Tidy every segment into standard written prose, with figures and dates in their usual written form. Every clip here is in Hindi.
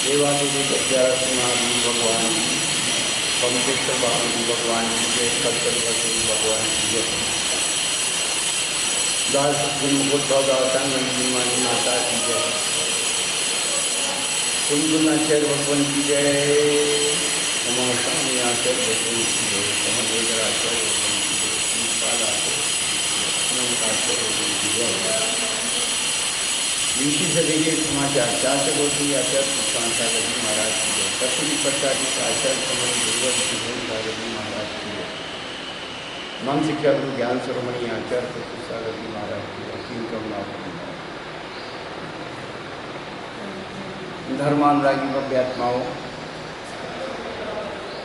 देवादिदेव महादेव भगवान की, पवित्र महादेव भगवान की जय, सत्यवती भगवान की जय। दास उद्धव दासांगी माता की जय। कुंदनाचार्य भगवान की जय। उमा स्वामी आचार्य भगवान की जय। समवेदराचार्य भगवान की जय। नमकाचार्य भगवान की जय। बीसी सदी के समाचार चाचा गोत्री आचार्य कृष्णाचार्य जी महाराज की जय। कस्तूरी प्रसाद आचार्य समन गुरुवर सिद्धाचार्य जी महाराज की जय। मन शिक्षा गुरु ज्ञान शिरोमणि आचार्य कृष्णाचार्य जी महाराज की जय। तीन करुणा धर्मानुरागी भव्य आत्माओं,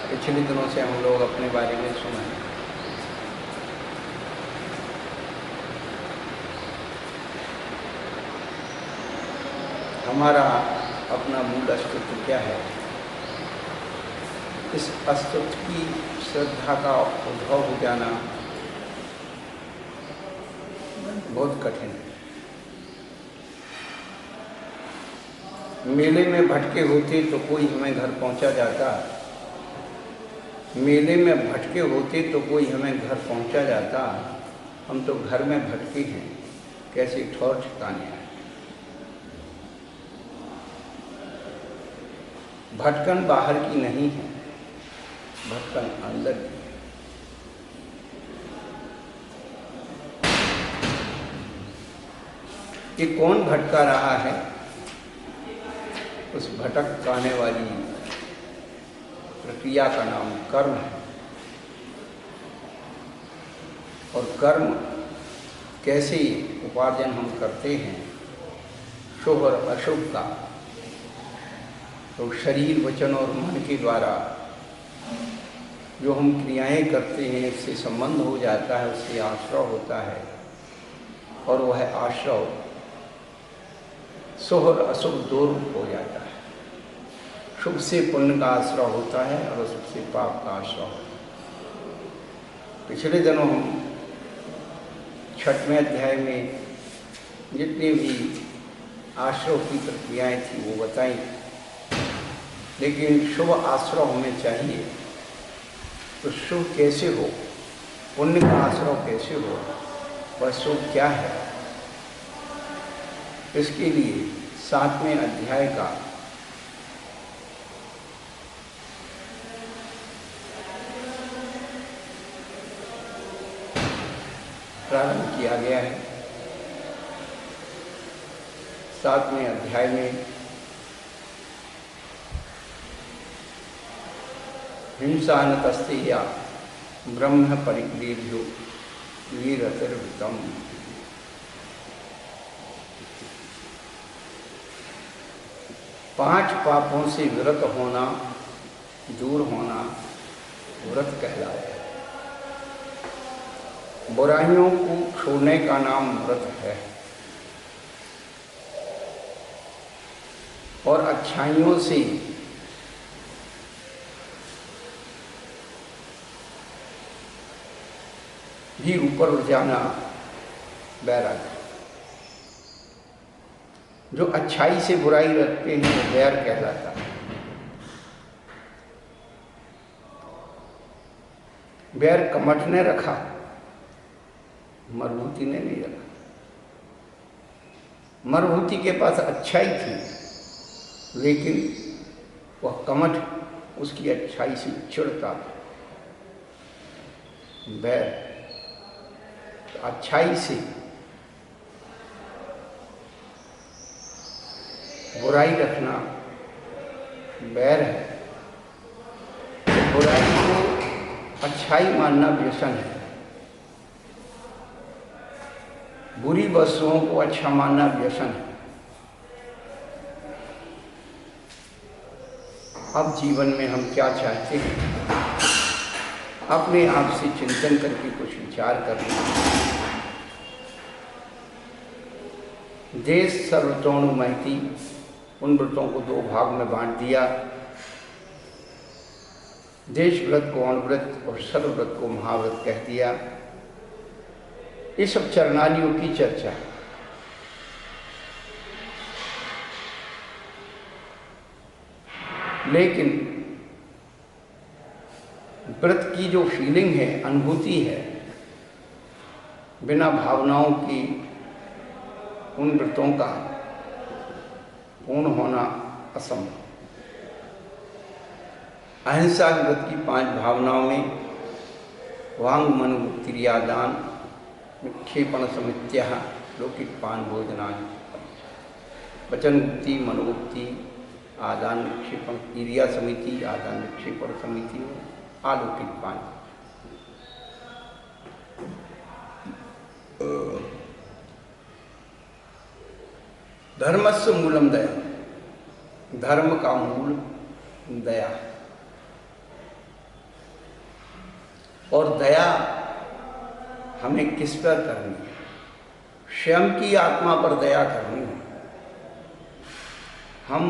पिछले दिनों से हम लोग अपने बारे में सुना है। हमारा अपना मूल अस्तित्व क्या है, इस अस्तित्व की श्रद्धा का उद्भव हो जाना बहुत कठिन है। मेले में भटके होते तो कोई हमें घर पहुंचा जाता, मेले में भटके होते तो कोई हमें घर पहुंचा जाता। हम तो घर में भटके हैं, कैसे ठौर ठिकाने हैं। भटकन बाहर की नहीं है, भटकन अंदर की है। ये कौन भटका रहा है? उस भटकाने वाली प्रक्रिया का नाम कर्म है। और कर्म कैसे उपार्जन हम करते हैं, शुभ और अशुभ का, तो शरीर वचन और मन के द्वारा जो हम क्रियाएं करते हैं इससे संबंध हो जाता है, उससे आश्रय होता है। और वह आश्रय शुभ और अशुभ दो रूप हो जाता है। शुभ से पुण्य का आश्रय होता है और अशुभ से पाप का आश्रय होता है। पिछले दिनों हम 6वें अध्याय में जितनी भी आश्रय की प्रक्रियाएं थी वो बताई, लेकिन शुभ आश्रय हमें चाहिए। तो शुभ कैसे हो, पुण्य का आश्रय कैसे हो, वह शुभ क्या है, इसके लिए 7वें अध्याय का प्रारंभ किया गया है। 7वें अध्याय में हिंसा न तस्तेया ब्रह्म परिक्रीर्यो वीरतिर्वृतम। पांच पापों से विरत होना, दूर होना व्रत कहलाता है। बुराइयों को छोड़ने का नाम व्रत है। और अच्छाइयों से भी ऊपर उठ जाना वैराग्य। जो अच्छाई से बुराई रखते हैं वो वैर कहलाता है। वैर कमठ ने रखा, मरभूति ने नहीं रखा। मरभूति के पास अच्छाई थी, लेकिन वह कमठ उसकी अच्छाई से चिढ़ता था। वैर अच्छाई से बुराई रखना बैर है। बुराई को अच्छाई मानना व्यसन है। बुरी वस्तुओं को अच्छा मानना व्यसन है। अब जीवन में हम क्या चाहते हैं, अपने आप से चिंतन करके कुछ विचार करना। देश सर्वतोणु महती, उन व्रतों को 2 भाग में बांट दिया। देश व्रत को अणुव्रत और सर्वव्रत को महाव्रत कह दिया। ये सब चरणालियों की चर्चा। लेकिन व्रत की जो फीलिंग है, अनुभूति है, बिना भावनाओं की उन व्रतों का पूर्ण होना असंभव। अहिंसा व्रत की 5 भावनाओं में वांग मन क्रियादान विक्षेपण समित्या लौकिक पान भोजनान, वचन गुप्ति मनोगुप्ति आदान विक्षेपण क्रिया समिति आदान विक्षेपण समिति अलौकिक पान। धर्मस्य मूलम दया, धर्म का मूल दया। और दया हमें किस पर करनी है? स्वयं की आत्मा पर दया करनी है। हम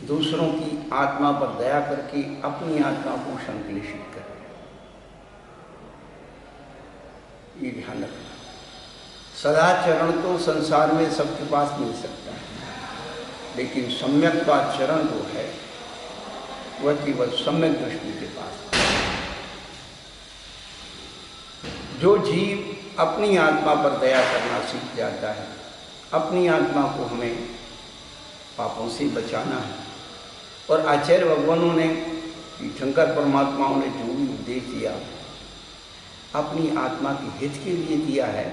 दूसरों की आत्मा पर दया करके अपनी आत्मा को संक्लेशित करें, ये ध्यान रखना। सदाचरण तो संसार में सबके पास मिल सकता है, लेकिन सम्यक्ताचरण जो है वह केवल सम्यक दृष्टि के पास। जो जीव अपनी आत्मा पर दया करना सीख जाता है, अपनी आत्मा को हमें पापों से बचाना है। और आचार्य भगवानों ने, शंकर परमात्माओं ने जो भी उपदेश दिया अपनी आत्मा के हित के लिए दिया है,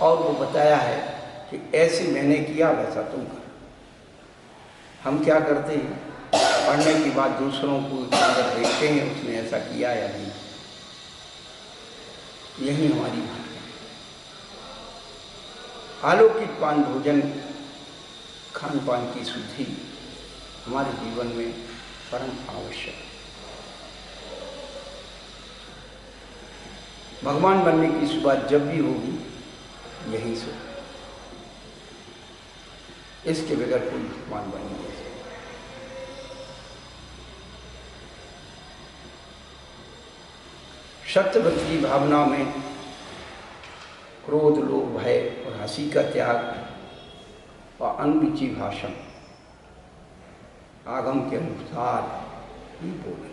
और वो बताया है कि ऐसे मैंने किया वैसा तुम कर। हम क्या करते हैं? पढ़ने के बाद दूसरों को अगर देखते हैं उसने ऐसा किया या नहीं, यही हमारी भावना है। अलौकिक पान भोजन खान पान की शुद्धि हमारे जीवन में परम आवश्यक है। भगवान बनने की शुरुआत जब भी होगी यहीं से, इसके बगैर कोई भगवान बन नहीं सकता। सत्यव्रत की भावना में क्रोध, लोभ, भय और हंसी का त्याग और अनविची भाषण आगम के अनुसार ही बोले।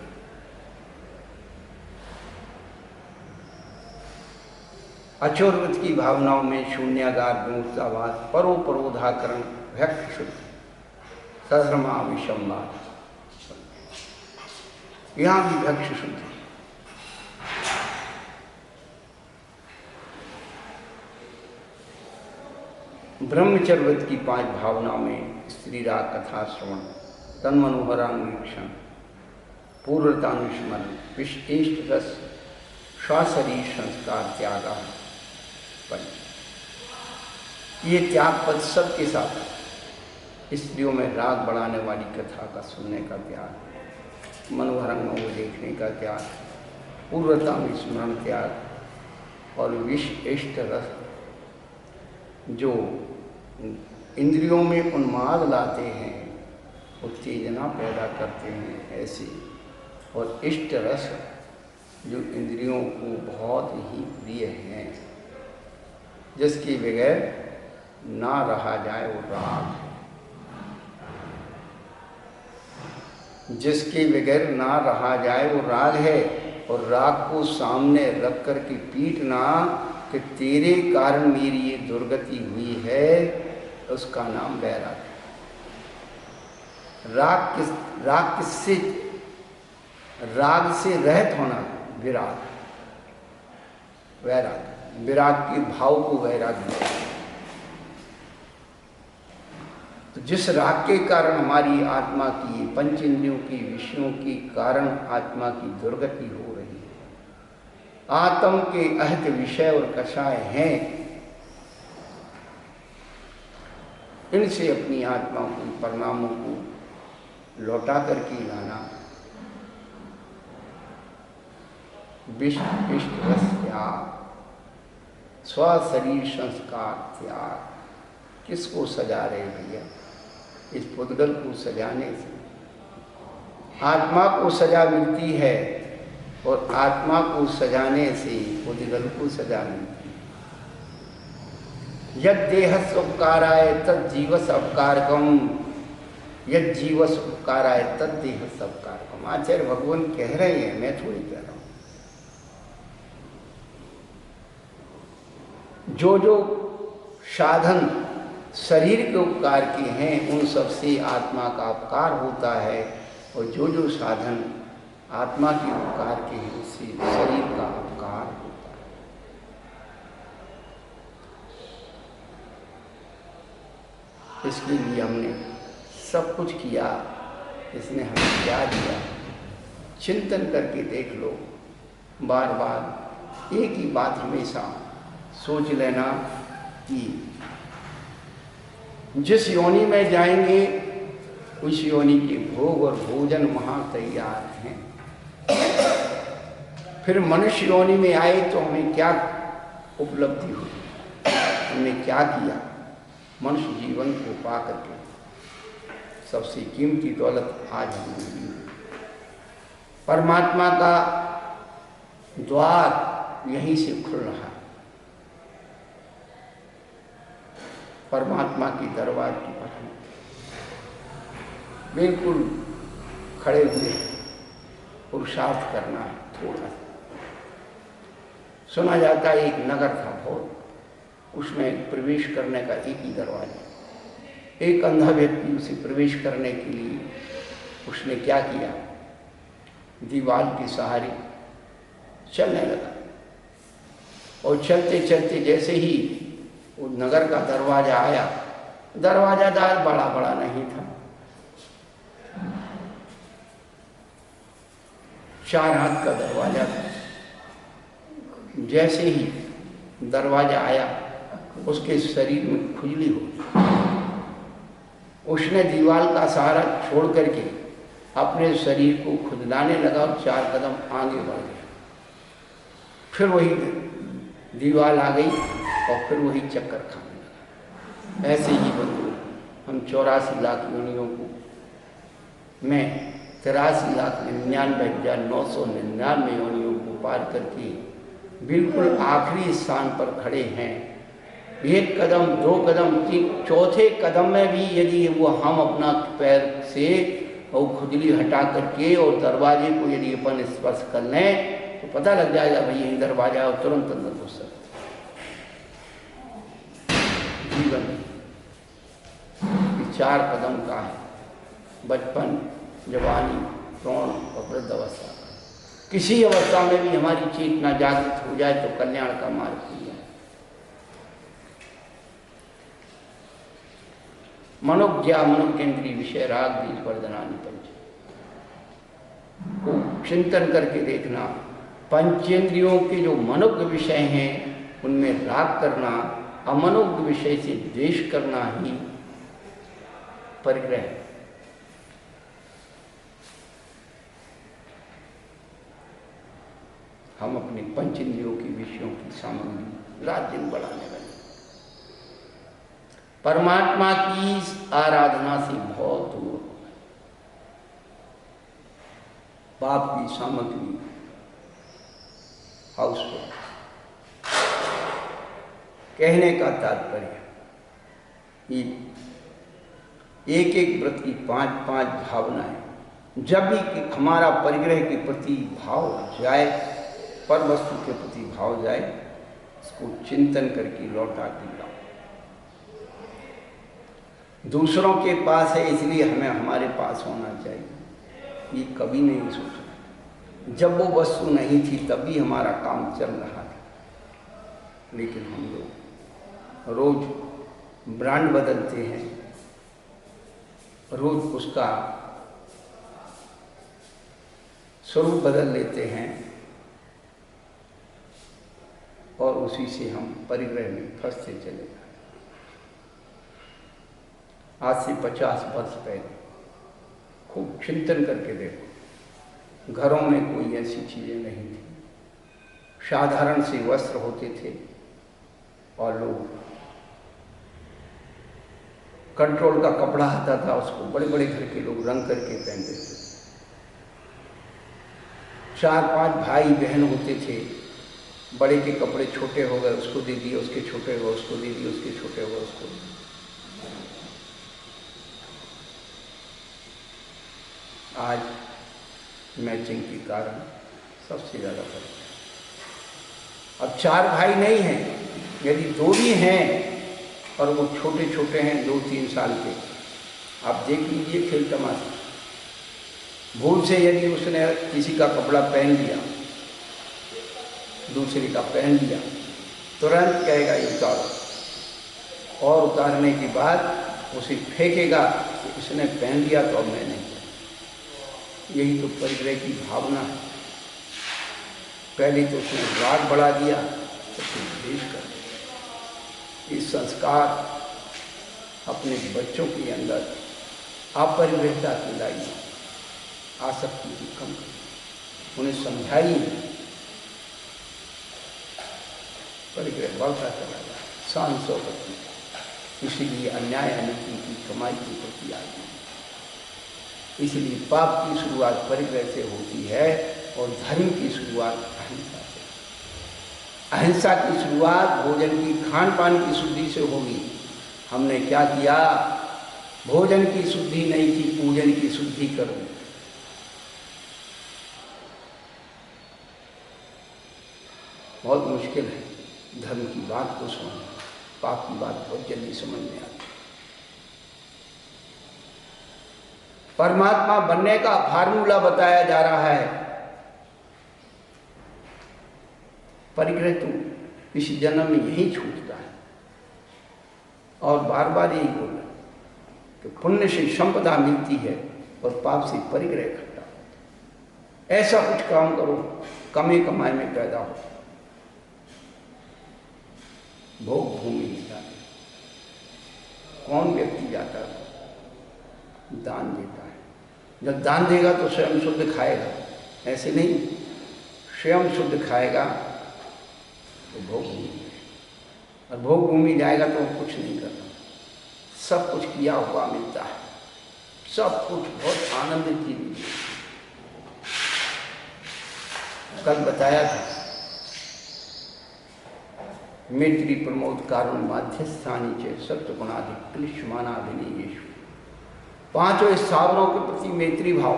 अचोरव्रत की भावनाओं में शून्यागार, विमुक्तावाद, परोपरोधाकरण, भक्ष शुद्ध, सधर्मा विषमवाद, यहाँ भी भक्ष शुद्ध। ब्रह्मचर्यव्रत की 5 भावनाओं में स्त्री राग, कथा श्रवण, तन मनोहरान्वीक्षण, पूर्वतानुस्मरण, विशिष्ट रस, स्वशरीर संस्कार, त्याग पंच। ये त्याग पद सबके साथ है। स्त्रियों में राग बढ़ाने वाली कथा का सुनने का त्याग, मनोहरंगों को देखने का त्याग, पूर्वतानुस्मरण त्याग, और विशिष्ट रस जो इंद्रियों में उन्माद लाते हैं, उत्तेजना पैदा करते हैं ऐसे, और इष्ट रस जो इंद्रियों को बहुत ही प्रिय हैं, जिसके बगैर ना रहा जाए वो राग है। जिसके बगैर ना रहा जाए वो राग है। और राग को सामने रख कर के पीटना कि तेरे कारण मेरी ये दुर्गति हुई है, उसका नाम वैराग है। राग किससे? राग से रहित होना विराग, वैराग, विराग के भाव को वैराग है। तो जिस राग के कारण हमारी आत्मा की, पंच इंद्रियों की, विषयों के कारण आत्मा की दुर्गति हो रही है, आत्म के अहित विषय और कषाय हैं, इनसे अपनी आत्मा को, परिणामों को लौटा करके लाना। विष्ट रस त्याग, स्वशरीर संस्कार त्याग। किसको सजा रहे भैया? इस पुद्गल को सजाने से आत्मा को सजा मिलती है, और आत्मा को सजाने से पुद्गल को सजा मिलती है। यद देहस्य उपकाराय तद जीवस्य अपकारकम, यद जीवस उपकाराय तद देह सबकारकम। आचार्य भगवान कह रहे हैं, मैं थोड़ी कह रहा हूं। जो जो साधन शरीर के उपकार के हैं उन सबसे आत्मा का उपकार होता है, और जो जो साधन आत्मा के उपकार के हैं उससे शरीर का उपकार होता है। इसके लिए हमने सब कुछ किया, इसने हमें क्या दिया, चिंतन करके देख लो। बार बार एक ही बात हमेशा सोच लेना कि जिस योनि में जाएंगे उस योनि के भोग और भोजन वहाँ तैयार हैं। फिर मनुष्य योनि में आए तो हमें क्या उपलब्धि हुई, हमने क्या किया। मनुष्य जीवन को पा करके सबसे कीमती दौलत आज हमने ली। परमात्मा का द्वार यहीं से खुल रहा है। परमात्मा की दरबार की पर बिल्कुल खड़े हुए पुरुषार्थ करना है। थोड़ा सा सुना जाता है एक नगर था बहुत, उसमें प्रवेश करने का एक ही दरवाजा। एक अंधा व्यक्ति उसे प्रवेश करने के लिए उसने क्या किया, दीवार के सहारे चलने लगा, और चलते चलते जैसे ही वो नगर का दरवाजा आया, दरवाजादार बड़ा बड़ा नहीं था, 4 हाथ का दरवाजा था। जैसे ही दरवाजा आया उसके शरीर में खुजली हो गई। उसने दीवार का सहारा छोड़ करके अपने शरीर को खुजलाने लगा और 4 कदम आगे बढ़ गया। फिर वही दीवार आ गई और फिर वही चक्कर खाने लगा। ऐसे ही बंधु हम 84 लाख योनियों को में 83,99,999 योनियों को पार करके बिल्कुल आखिरी स्थान पर खड़े हैं। 1 कदम 2 कदम 3 चौथे कदम में भी यदि वो हम अपना पैर से और खुजली हटा करके और दरवाजे को यदि अपन स्पर्श कर लें तो पता लग जाएगा भाई यही दरवाजा और तुरंत अंदर घुस सकते। जीवन 4 कदम का है, बचपन, जवानी, प्रौढ़ और वृद्ध अवस्था। किसी अवस्था में भी हमारी चेतना जागृत हो जाए तो कल्याण का मार्ग खुल जाए। मनोज्ञा मनोकेंद्रीय विषय राग बीज वर्धनानि पंच को चिंतन करके देखना। पंचेंद्रियों के जो मनोज्ञ विषय हैं उनमें राग करना, अमनोज्ञ विषय से द्वेष करना ही परिग्रह है। हम अपने पंचेंद्रियों के विषयों की सामग्री रात दिन बढ़ाने लगे। परमात्मा की आराधना से बहुत दूर हो गए। पाप की सामग्री हाउसफुल। कहने का तात्पर्य ये एक एक व्रत की 5-5 भावनाएं जब भी हमारा परिग्रह के प्रति भाव जाए, पर वस्तु के प्रति भाव जाए, इसको चिंतन करके लौटा के लाओ। दूसरों के पास है इसलिए हमें हमारे पास होना चाहिए, ये कभी नहीं सोचना। जब वो वस्तु नहीं थी तब भी हमारा काम चल रहा था, लेकिन हम लोग रोज ब्रांड बदलते हैं, रोज उसका स्वरूप बदल लेते हैं और उसी से हम परिग्रह में फंसते चले जाते। आज से 50 वर्ष पहले खूब चिंतन करके देखो, घरों में कोई ऐसी चीज़ें नहीं थी, साधारण से वस्त्र होते थे और लोग कंट्रोल का कपड़ा आता था, उसको बड़े बड़े घर के लोग रंग करके पहनते थे। 4-5 भाई बहन होते थे, बड़े के कपड़े छोटे हो गए उसको दे दिए, उसके छोटे हो गए उसको दे दिए, उसके छोटे हो गए उसको। आज मैचिंग के कारण सबसे ज़्यादा फर्क है। अब 4 भाई नहीं हैं, यदि 2 भी हैं और वो छोटे छोटे हैं 2-3 साल के, आप देख लीजिए खेल तमाशा। भूल से यदि उसने किसी का कपड़ा पहन लिया, दूसरे का पहन लिया, तुरंत कहेगा ये उतारो, और उतारने के बाद उसे फेंकेगा कि इसने पहन लिया तो अब मैं नहीं। यही तो परिग्रह की भावना है। पहले तो उसने राग बढ़ा दिया तो फिर द्वेष कर दिया। ये संस्कार अपने बच्चों के अंदर अपरिग्रहता की लाई, आसक्ति की कम करी, उन्हें समझाई, परिग्रह बढ़ता चला गया, शान शौकत में। इसीलिए अन्याय अनिति की कमाई के प्रति आ गई। इसलिए पाप की शुरुआत परिग्रह से होती है और धर्म की शुरुआत अहिंसा से। अहिंसा की शुरुआत भोजन की, खान पान की शुद्धि से होगी। हमने क्या किया? भोजन की शुद्धि नहीं की, पूजन की शुद्धि करो। बहुत मुश्किल है धर्म की बात को समझना, पाप की बात बहुत जल्दी समझ में आती। परमात्मा बनने का फार्मूला बताया जा रहा है। परिग्रह तो इस जन्म में यही छूटता है, और बार बार यही बोला कि पुण्य से संपदा मिलती है और पाप से परिग्रह इकट्ठा होता है। ऐसा कुछ काम करो, कमे कमाई में पैदा हो, भोग भूमि में जाते। कौन व्यक्ति जाता है? दान देता है। जब दान देगा तो स्वयं शुद्ध खाएगा, ऐसे नहीं, स्वयं शुद्ध खाएगा तो भोग भूमि, और भोग भूमि जाएगा तो कुछ नहीं करना, सब कुछ किया हुआ मिलता है, सब कुछ बहुत आनंद की मिलती है। कल बताया था, मैत्री प्रमोद कारुण माध्यस्थानी चे सत्वगुणाधिक क्लिश्यमानाभिनिवेश। 5 स्थावरों के प्रति मैत्री भाव,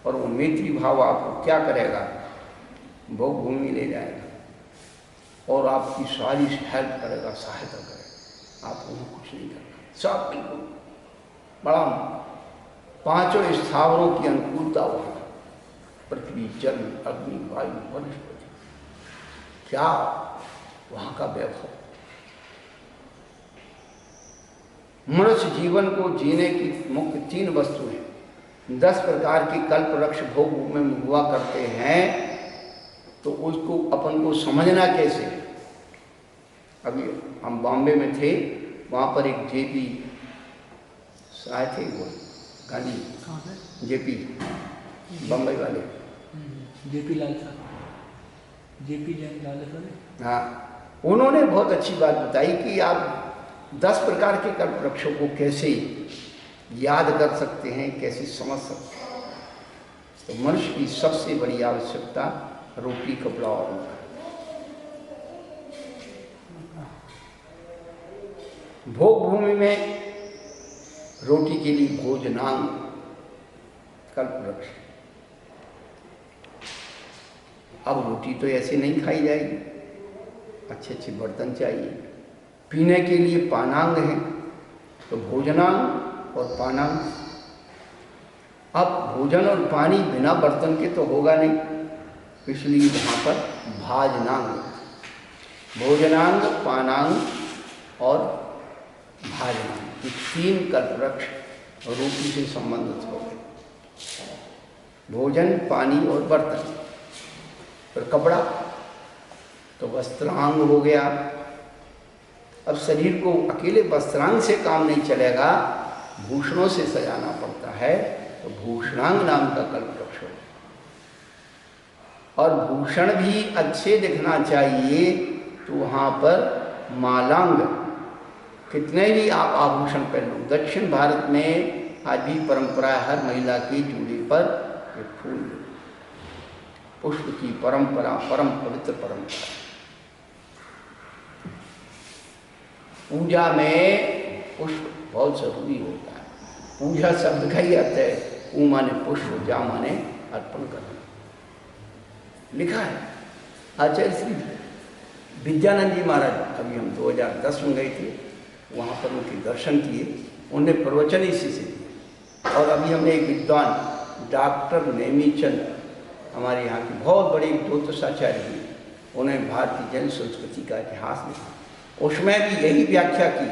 और वो मैत्री भाव आपको क्या करेगा? भोग भूमि ले जाएगा और आपकी सारी हेल्प करेगा, सहायता करेगा, आपको कुछ नहीं करना, सब बिल्कुल बड़ा। 5 स्थावरों की अनुकूलता वहाँ, पृथ्वी, जल, अग्नि, वायु, वनस्पति, क्या वहाँ का वैभव। मनुष्य जीवन को जीने की मुख्य 3 वस्तु हैं। 10 प्रकार के कल्प वृक्ष भोग में हुआ करते हैं, तो उसको अपन को समझना कैसे? अभी हम बॉम्बे में थे, वहाँ पर एक जेपी आए थे, वो गांधी जेपी, बम्बई वाले जेपी लाल साहब, जेपी लाल साहब। हाँ, उन्होंने बहुत अच्छी बात बताई कि आप 10 प्रकार के कल्प वृक्षों को कैसे याद कर सकते हैं, कैसे समझ सकते हैं। तो मनुष्य की सबसे बड़ी आवश्यकता रोटी, कपड़ा और मकान। भोग भूमि में रोटी के लिए भोजनांग कल्प वृक्ष। अब रोटी तो ऐसे नहीं खाई जाएगी, अच्छे अच्छे बर्तन चाहिए। पीने के लिए पानांग है, तो भोजनांग और पानांग। अब भोजन और पानी बिना बर्तन के तो होगा नहीं, इसलिए वहाँ पर भाजनांग, भोजनांग, पानांग और भाजनांग, ये 3 कल्प वृक्ष रोटी से संबंधित हो गए। भोजन, पानी और बर्तन। फिर कपड़ा तो वस्त्रांग हो गया। अब शरीर को अकेले वस्त्रांग से काम नहीं चलेगा, भूषणों से सजाना पड़ता है, तो भूषणांग नाम का कल्प वृक्ष हो। और भूषण भी अच्छे दिखना चाहिए, तो वहाँ पर मालांग, कितने भी आप आभूषण पहन लो। दक्षिण भारत में आज भी परंपरा है, हर महिला की चूड़ी पर एक फूल, पुष्प की परंपरा, परम पवित्र परंपरा। पूजा में पुष्प बहुत जरूरी होता है। पूजा शब्द का ही अर्थ है ऊ माने पुष्प, जा माने अर्पण करना। लिखा है आचार्य श्री विद्यानंद जी महाराज, अभी हम 2010 में गए थे, वहाँ पर उनके दर्शन किए, उन्हें प्रवचन इसी से दिए। और अभी हमने एक विद्वान डॉक्टर नेमीचंद, हमारे यहाँ के बहुत बड़े ज्योतिषाचार्य हैं, उन्हें भारतीय जैन संस्कृति का इतिहास लिखा, उसमें भी यही व्याख्या की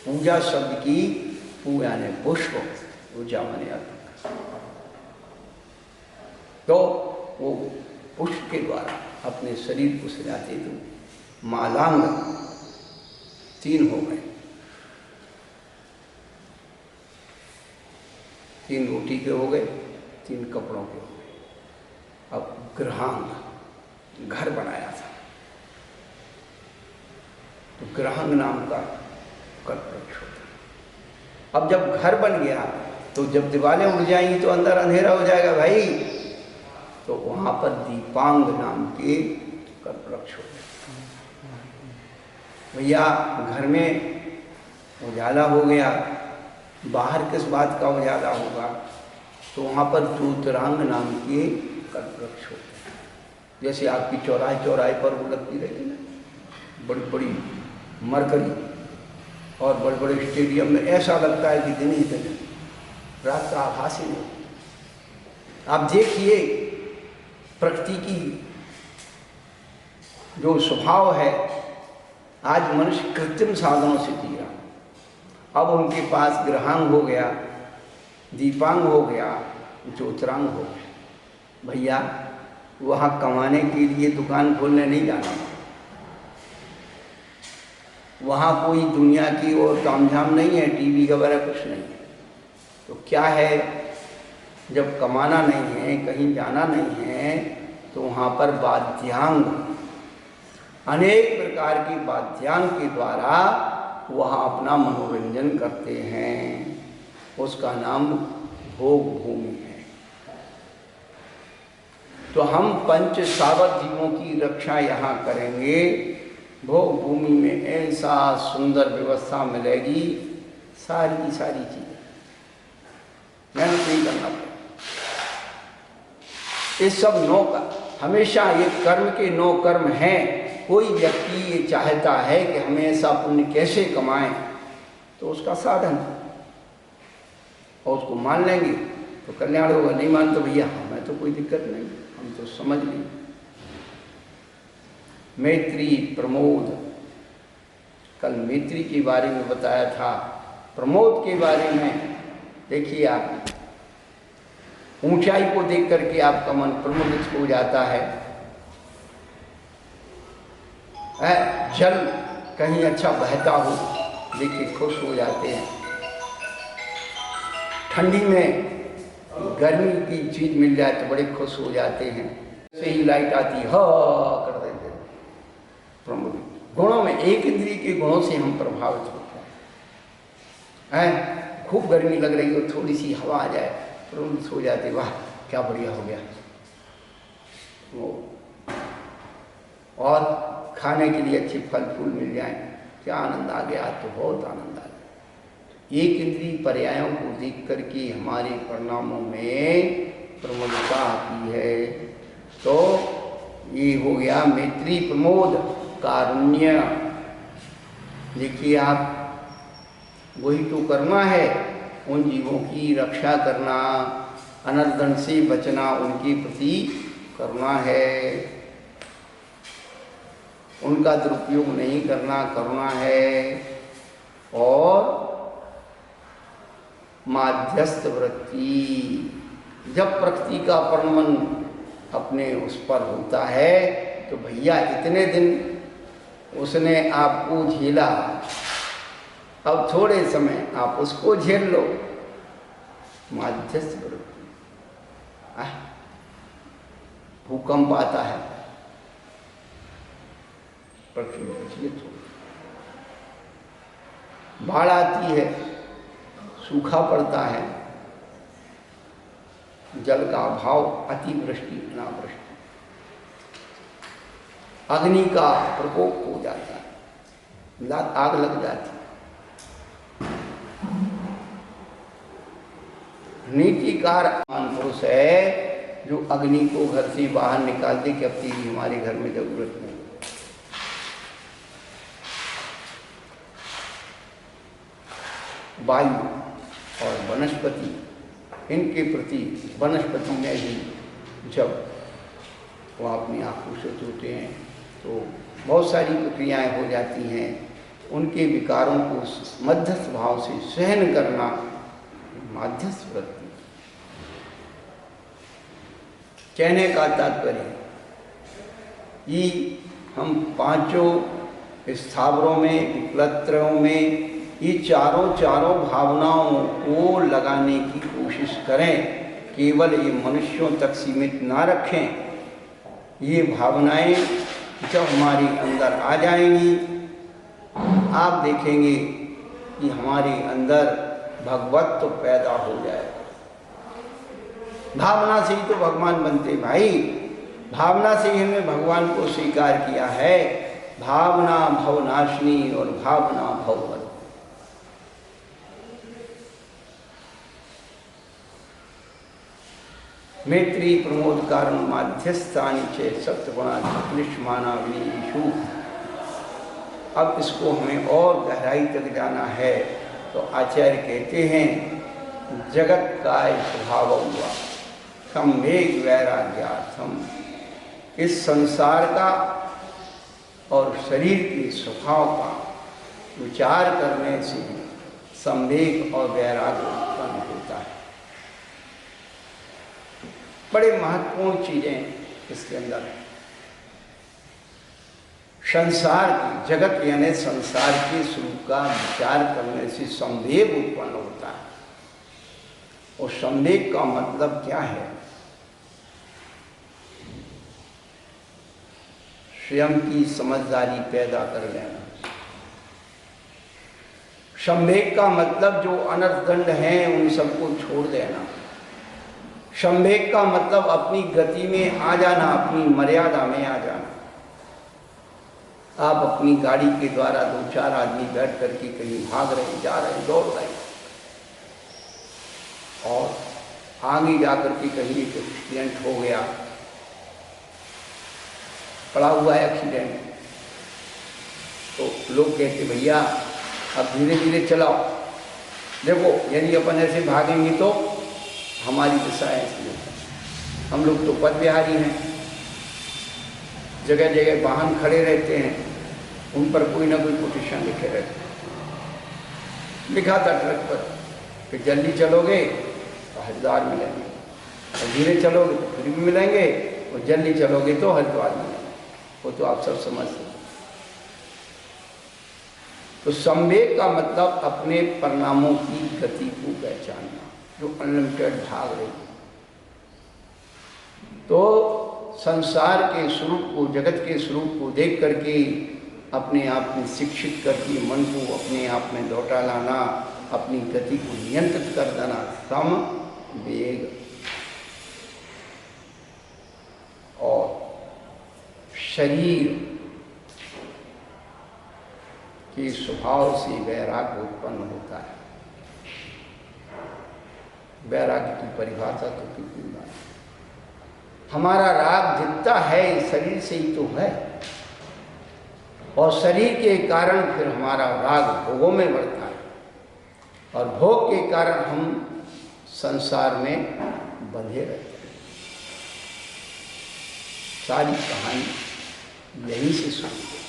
पूजा शब्द की, पू यानी पुष्प, पूजा माने अर्पण। तो वो पुष्प के द्वारा अपने शरीर को सजाते तो मालांग 3 हो गए, 3 रोटी के हो गए, 3 कपड़ों के हो गए। अब ग्रहांग, घर बनाया था, तो ग्रहांग नाम का कल्पवृक्ष होता। अब जब घर बन गया तो जब दीवारें उड़ जाएंगी तो अंदर अंधेरा हो जाएगा भाई, तो वहाँ पर दीपांग नाम के कल्पवृक्ष होते। भैया घर में उजाला हो गया, बाहर किस बात का उजाला होगा, तो वहाँ पर ज्योतिरांग नाम के कल्पवृक्ष होते हैं। जैसे आपकी चौराहे पर वो लगती रहती है, बड़ी बड़ी मरकरी, और बड़े बड़े स्टेडियम में ऐसा लगता है कि दिन ही दिन, रात का आभास ही नहीं। आप देखिए प्रकृति की जो स्वभाव है, आज मनुष्य कृत्रिम साधनों से जी रहा। अब उनके पास ग्रहांग हो गया, दीपांग हो गया, ज्योतिरांग हो गया। भैया वहाँ कमाने के लिए दुकान खोलने नहीं जाना, वहाँ कोई दुनिया की और तामझाम नहीं है, टीवी वगैरह कुछ नहीं है। तो क्या है, जब कमाना नहीं है, कहीं जाना नहीं है, तो वहाँ पर वाद्यांग, अनेक प्रकार के वाद्यांग के द्वारा वहाँ अपना मनोरंजन करते हैं। उसका नाम भोग भूमि है। तो हम पंच सावध जीवों की रक्षा यहाँ करेंगे। भोग भूमि में ऐसा सुंदर व्यवस्था मिलेगी, सारी की सारी चीजें मेहनत नहीं करना पड़ेगा। ये सब 9 का हमेशा ये कर्म के 9 कर्म हैं। कोई व्यक्ति ये चाहता है कि हमें ऐसा पुण्य कैसे कमाएं, तो उसका साधन और उसको मान लेंगे तो कल्याण होगा। नहीं मान तो भैया हमें तो कोई दिक्कत नहीं, हम तो समझ लें। मैत्री प्रमोद, कल मैत्री के बारे में बताया था, प्रमोद के बारे में देखिए। आप ऊंचाई को देख करके आपका मन प्रमुदित हो जाता है। जल कहीं अच्छा बहता हो, देखिए खुश हो जाते हैं। ठंडी में गर्मी की चीज मिल जाए तो बड़े खुश हो जाते हैं। से ही लाइट आती है कर देते हैं। प्रमुदित गुणों में, एक इंद्रिय के गुणों से हम प्रभावित होते हैं। खूब गर्मी लग रही हो, थोड़ी सी हवा आ जाए, प्रमुदित हो जाते, वाह क्या बढ़िया हो गया। वो और खाने के लिए अच्छे फल फूल मिल जाएं, क्या आनंद आ गया, तो बहुत आनंद आ गया। एक इंद्रिय पर्यायों को देख करके हमारे परिणामों में प्रमुदता आती है। तो ये हो गया मैत्री प्रमोद कारुण्य। देखिए आप, वही तो कर्मा है, उन जीवों की रक्षा करना, अनर्दन से बचना, उनके प्रति करुणा है। उनका दुरुपयोग नहीं करना करुणा है। और माध्यस्थ वृत्ति, जब प्रकृति का परिणमन अपने उस पर होता है तो भैया इतने दिन उसने आपको झेला, अब थोड़े समय आप उसको झेल लो। माध्यस्थ वृत्ति, भूकंप आता है, पृथ्वी विचलित हो, बाढ़ आती है, सूखा पड़ता है, जल का अभाव, अतिवृष्टि, अनावृष्टि, अग्नि का प्रकोप हो जाता है, आग लग जाती है। नीतिकार महान पुरुष है जो अग्नि को घर से बाहर निकाल दे कि अब तेरी हमारे घर में जरूरत नहीं। वायु और वनस्पति, इनके प्रति वनस्पति में भी जब वो अपने आक्रोशित होते हैं तो बहुत सारी प्रक्रियाएं हो जाती हैं। उनके विकारों को मध्यस्थ भाव से सहन करना मध्यस्थ वृत्ति। कहने का तात्पर्य कि हम पांचों स्थावरों में, विप्लत्रों में ये चारों भावनाओं को लगाने की कोशिश करें। केवल ये मनुष्यों तक सीमित ना रखें। ये भावनाएं जब हमारे अंदर आ जाएंगी, आप देखेंगे कि हमारे अंदर भगवत तो पैदा हो जाएगा। भावना से ही तो भगवान बनते भाई। भावना से ही हमने भगवान को स्वीकार किया है। भावना भवनाशिनी और भावना भववन। मैत्री प्रमोद कारण माध्यस्थानी चे सप्तगुणा क्लिष्टमाना विनीशु। अब इसको हमें और गहराई तक जाना है तो आचार्य कहते हैं जगत का स्वभाव हुआ संवेग वैराग्यार्थम। इस संसार का और शरीर के स्वभाव का विचार करने से संवेग और वैराग्य उत्पन्न होता है। बड़े महत्वपूर्ण चीजें इसके अंदर है। संसार की, जगत यानी संसार के स्वरूप का विचार करने से संवेग उत्पन्न होता है। और संवेग का मतलब क्या है? स्वयं की समझदारी पैदा कर लेना। संवेग का मतलब जो अनर्थ दंड है उन सबको छोड़ देना। संवेग का मतलब अपनी गति में आ जाना, अपनी मर्यादा में आ जाना। आप अपनी गाड़ी के द्वारा 2-4 आदमी बैठ करके कहीं भाग रहे, जा रहे, दौड़ रहे और आगे जाकर के कहीं एक एक्सीडेंट हो गया, पड़ा हुआ है एक्सीडेंट, तो लोग कहते भैया अब धीरे धीरे चलाओ। देखो यदि अपन ऐसे भागेंगे तो हमारी दिशा ऐसी है। हम लोग तो पथ विहारी हैं, जगह जगह वाहन खड़े रहते हैं, उन पर कोई ना कोई कोटेशन लिखे रहते हैं। लिखा था ट्रक पर कि जल्दी चलोगे तो हरिद्वार मिलेंगे, और धीरे चलोगे तो फिर भी मिलेंगे, और जल्दी चलोगे तो हरिद्वार मिलेंगे। वो तो आप सब समझते हैं। तो संवेग का मतलब अपने परिणामों की गति को पहचानना, जो अनलिमिटेड भाग रही है। तो संसार के स्वरूप को, जगत के स्वरूप को देख करके अपने आप में शिक्षित करके मन को अपने आप में लौटा लाना, अपनी गति को नियंत्रित कर देना, समवेग। और शरीर के स्वभाव से वैराग्य उत्पन्न होता है। वैराग्य की परिभाषा तो कितनी बार, हमारा राग जितना है शरीर से ही तो है, और शरीर के कारण फिर हमारा राग भोगों में बढ़ता है, और भोग के कारण हम संसार में बंधे रहते हैं। सारी कहानी यहीं से शुरू हुई।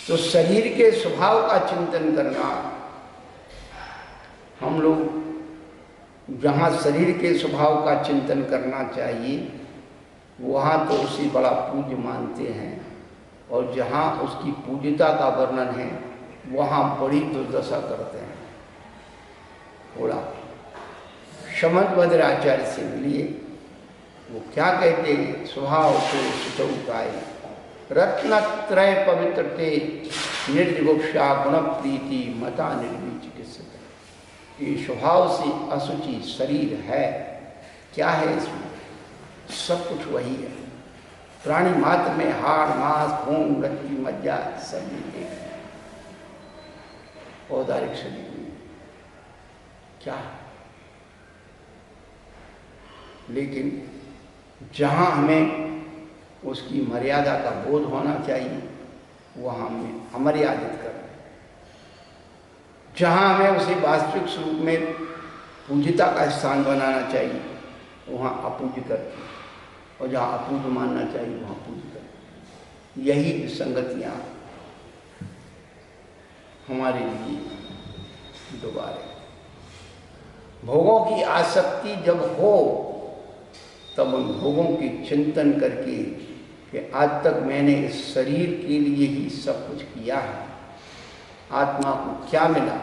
तो शरीर के स्वभाव का चिंतन करना, हम लोग जहाँ शरीर के स्वभाव का चिंतन करना चाहिए वहाँ तो उसे बड़ा पूज्य मानते हैं, और जहाँ उसकी पूज्यता का वर्णन है वहाँ बड़ी दुर्दशा करते हैं। थोड़ा समन्वद्राचार्य से मिलिए, वो क्या कहते हैं? स्वभाव को सुचौकाय रत्नत्रय पवित्रते निर्जिगुप्सा गुण प्रीति मता निर्विचिकित्सित। ये स्वभाव से असुचि शरीर है। क्या है इसमें? सब कुछ वही है। प्राणी मात्र में हाड़ मांस खून रज्जु मज्जा सब एक है। औदारिक शरीर में क्या है। लेकिन जहाँ हमें उसकी मर्यादा का बोध होना चाहिए वहाँ हमें अमर्यादित कर रहे हैं। जहाँ हमें उसे वास्तविक स्वरूप में पूज्यता का स्थान बनाना चाहिए वहाँ अपूज्य करते हैं, और जहाँ अपूज्य मानना चाहिए वहाँ पूज्य करते हैं। यही विसंगतियाँ हमारे लिए दोबारे। भोगों की आसक्ति जब हो तब उन भोगों के चिंतन करके कि आज तक मैंने इस शरीर के लिए ही सब कुछ किया है, आत्मा को क्या मिला,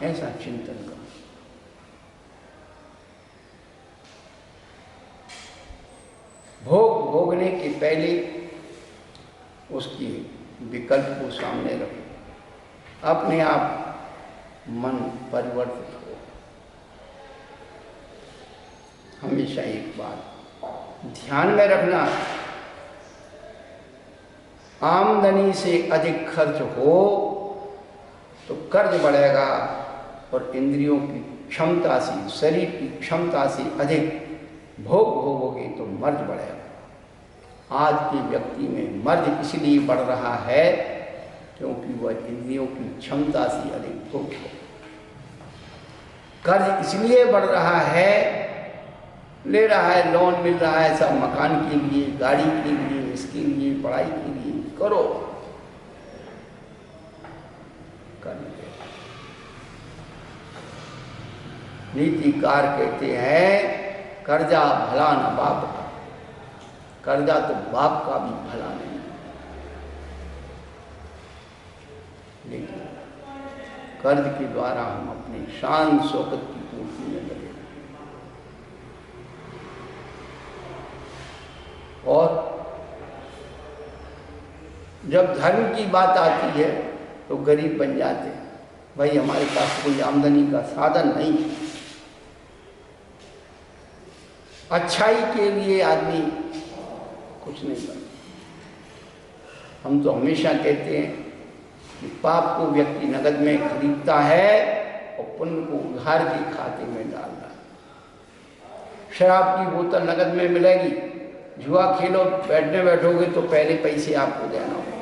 ऐसा चिंतन करो। भोग भोगने के पहले उसकी विकल्प को सामने रखो, अपने आप मन परिवर्तित हो। हमेशा एक बात ध्यान में रखना, आमदनी से अधिक खर्च हो तो कर्ज बढ़ेगा और इंद्रियों की क्षमता से, शरीर की क्षमता से अधिक भोग भोगोगे तो मर्ज बढ़ेगा। आज के व्यक्ति में मर्ज इसलिए बढ़ रहा है क्योंकि वह इंद्रियों की क्षमता से अधिक भोग हो। कर्ज इसलिए बढ़ रहा है, ले रहा है, लोन मिल रहा है सब मकान के लिए, गाड़ी के लिए, इसके लिए, पढ़ाई के लिए, करो, कर लो। नीतिकार कहते हैं कर्जा भला न बाप का, कर्जा तो बाप का भी भला नहीं। लेकिन कर्ज के द्वारा हम अपनी शान शौकत की पूर्ति में लगे। और जब धर्म की बात आती है तो गरीब बन जाते हैं। भाई हमारे पास कोई आमदनी का साधन नहीं, अच्छाई के लिए आदमी कुछ नहीं करता। हम तो हमेशा कहते हैं कि पाप को व्यक्ति नगद में खरीदता है और पुण्य को उधार के खाते में डालता है। शराब की बोतल नगद में मिलेगी, जुआ खेलो, बैठोगे तो पहले पैसे आपको देना होगा,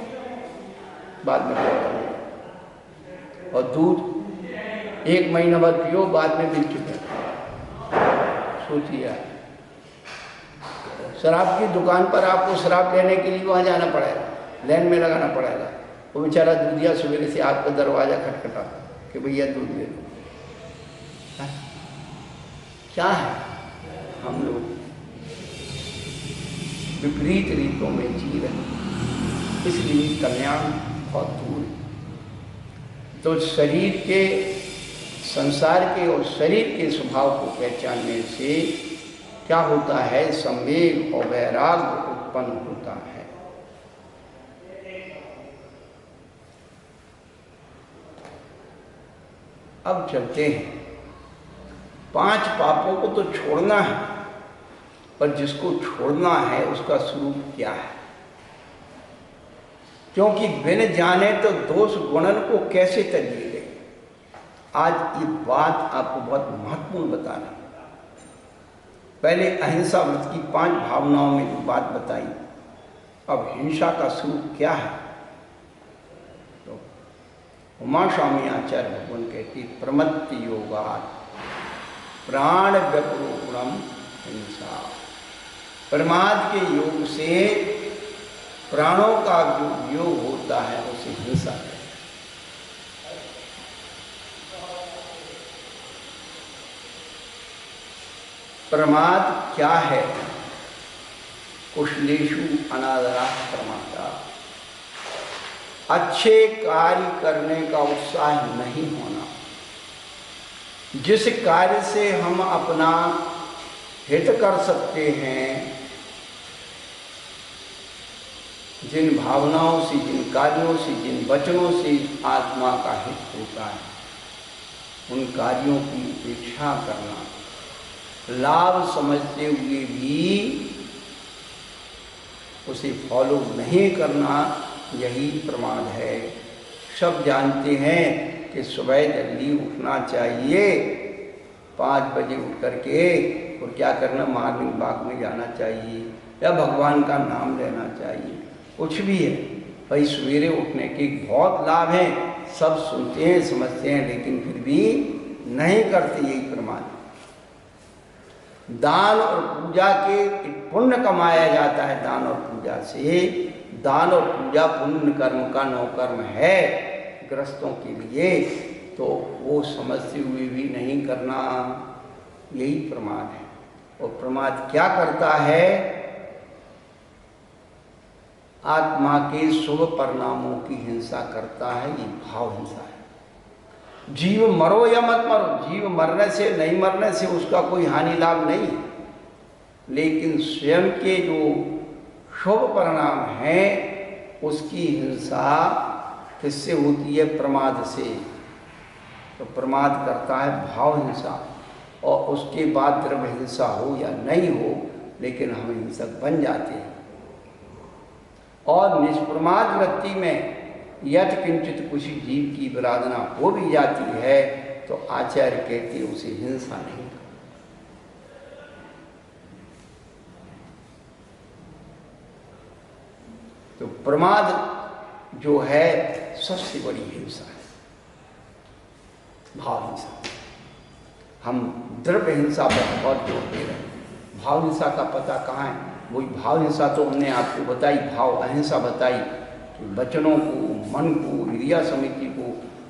बाद में बोतल। और दूध 1 महीना बाद पियो, बाद में बिल चुके। सोचिए, शराब की दुकान पर आपको शराब लेने के लिए वहाँ जाना पड़ेगा, लाइन में लगाना पड़ेगा। वो बेचारा दूधिया सवेरे से आपका दरवाजा खटखटा कि भैया दूध ले लो। क्या है, हम लोग विपरीत रीतों में जी रहे, इसलिए कल्याण बहुत दूर है। तो शरीर के, संसार के और शरीर के स्वभाव को पहचानने से क्या होता है, संवेग और वैराग्य उत्पन्न होता है। अब चलते हैं, 5 पापों को तो छोड़ना है, पर जिसको छोड़ना है उसका स्वरूप क्या है। क्योंकि बिन जाने तो दोष गुणन को कैसे तजिएगा। आज ये बात आपको बहुत महत्वपूर्ण बताना। पहले अहिंसा व्रत की 5 भावनाओं में जो बात बताई, अब हिंसा का स्वरूप क्या है। तो उमा स्वामी आचार्य भगवान कहती, प्रमत्ति योगात् प्राण व्यपरोपणम हिंसा। प्रमाद के योग से प्राणों का जो योग होता है उसे हिंसा है। प्रमाद क्या है, कुशलेषु अनादरा प्रमादा। अच्छे कार्य करने का उत्साह नहीं होना। जिस कार्य से हम अपना हित कर सकते हैं, जिन भावनाओं से, जिन कार्यों से, जिन वचनों से आत्मा का हित होता है, उन कार्यों की उपेक्षा करना, लाभ समझते हुए भी उसे फॉलो नहीं करना, यही प्रमाद है। सब जानते हैं कि सुबह जल्दी उठना चाहिए, 5 बजे उठ करके और क्या करना, मॉर्निंग वॉक में जाना चाहिए या भगवान का नाम लेना चाहिए, कुछ भी है भाई। सवेरे उठने के बहुत लाभ हैं, सब सुनते हैं समझते हैं, लेकिन फिर भी नहीं करते, यही प्रमाण। दान और पूजा के पुण्य कमाया जाता है दान और पूजा से। दान और पूजा पुण्य कर्म का नौकर्म है गृहस्थों के लिए, तो वो समझते हुए भी नहीं करना, यही प्रमाद है। और प्रमाद क्या करता है, आत्मा के शुभ परिणामों की हिंसा करता है, ये भाव हिंसा है। जीव मरो या मत मरो, जीव मरने से नहीं मरने से उसका कोई हानि लाभ नहीं, लेकिन स्वयं के जो शुभ परिणाम हैं उसकी हिंसा किससे होती है, प्रमाद से। तो प्रमाद करता है भाव हिंसा, और उसके बाद द्रव्य हिंसा हो या नहीं हो, लेकिन हम हिंसक बन जाते हैं। और निष्प्रमाद वृत्ति में यथ किंचित कुछ जीव की विराधना हो भी जाती है, तो आचार्य कहते उसे हिंसा नहीं। तो प्रमाद जो है सबसे बड़ी हिंसा है, भाव हिंसा। हम द्रव्य हिंसा पर बहुत जोर दे रहे हैं, भाव हिंसा का पता कहाँ है। वही भाव हिंसा तो हमने आपको बताई, भाव अहिंसा बताई कि वचनों को, मन को, क्रिया समिति को,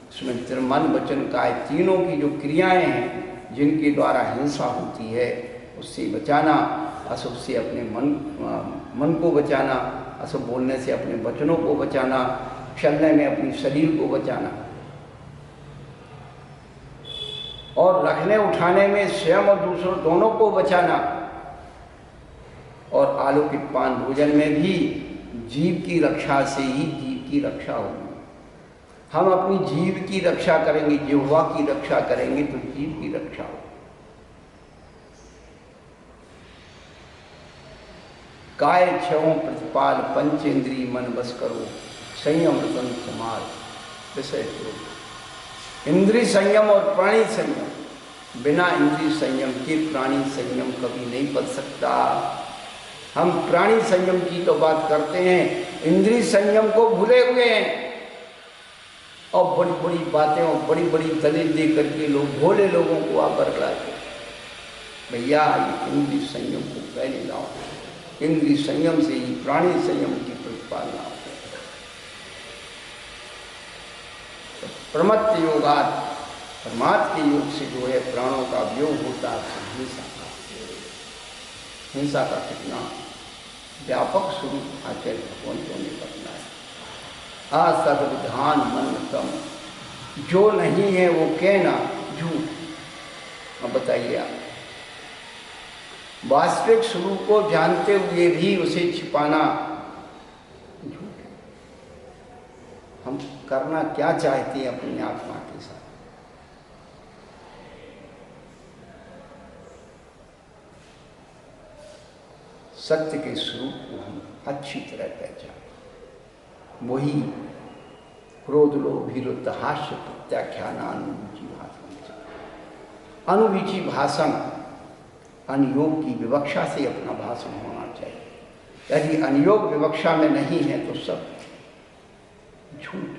उसमें मन वचन काय तीनों की जो क्रियाएं हैं जिनके द्वारा हिंसा होती है उससे बचाना, अशुभ से अपने मन को बचाना, अशुभ बोलने से अपने वचनों को बचाना, चलने में अपने शरीर को बचाना, और रखने उठाने में स्वयं और दूसरों दोनों को बचाना, और आलौकिक पान भोजन में भी जीव की रक्षा से ही जीव की रक्षा होगी। हम अपनी जीव की रक्षा करेंगे, जिह्वा की रक्षा करेंगे तो जीव की रक्षा होगी। काय छवों प्रतिपाल पंचेंद्री मन बस करो, संयम रतन समाल विषय करो। इंद्रिय संयम और प्राणी संयम, बिना इंद्रिय संयम के प्राणी संयम कभी नहीं बच सकता। हम प्राणी संयम की तो बात करते हैं, इंद्रिय संयम को भूले हुए हैं, और बड़ी बड़ी बातें और बड़ी बड़ी दलील दे करके लोग भोले लोगों को आप बरगलाते। भैया ये इंद्रिय संयम को पहले लाओ, इंद्रिय संयम से ही प्राणी संयम की प्रतिपालना होती है। तो प्रमत्त योगात, परमात्म के योग से जो है प्राणों का वियोग होता है। हिंसा का कितना व्यापक स्वरूप आचार्य भगवंतों ने बताया। असद विधान मनतम, जो नहीं है वो कहना झूठ। अब बताइए आप, वास्तविक स्वरूप को जानते हुए भी उसे छिपाना झूठ। हम करना क्या चाहते हैं अपनी आत्मा के साथ, सत्य के स्वरूप को हम अच्छी तरह पहचान। वही क्रोध लोभ भीरुद्ध हास्य प्रत्याख्यान अनुविची भाषण, अनुविची भाषण अनुयोग की विवक्षा से अपना भाषण होना चाहिए। यदि अनुयोग विवक्षा में नहीं है तो सब झूठ,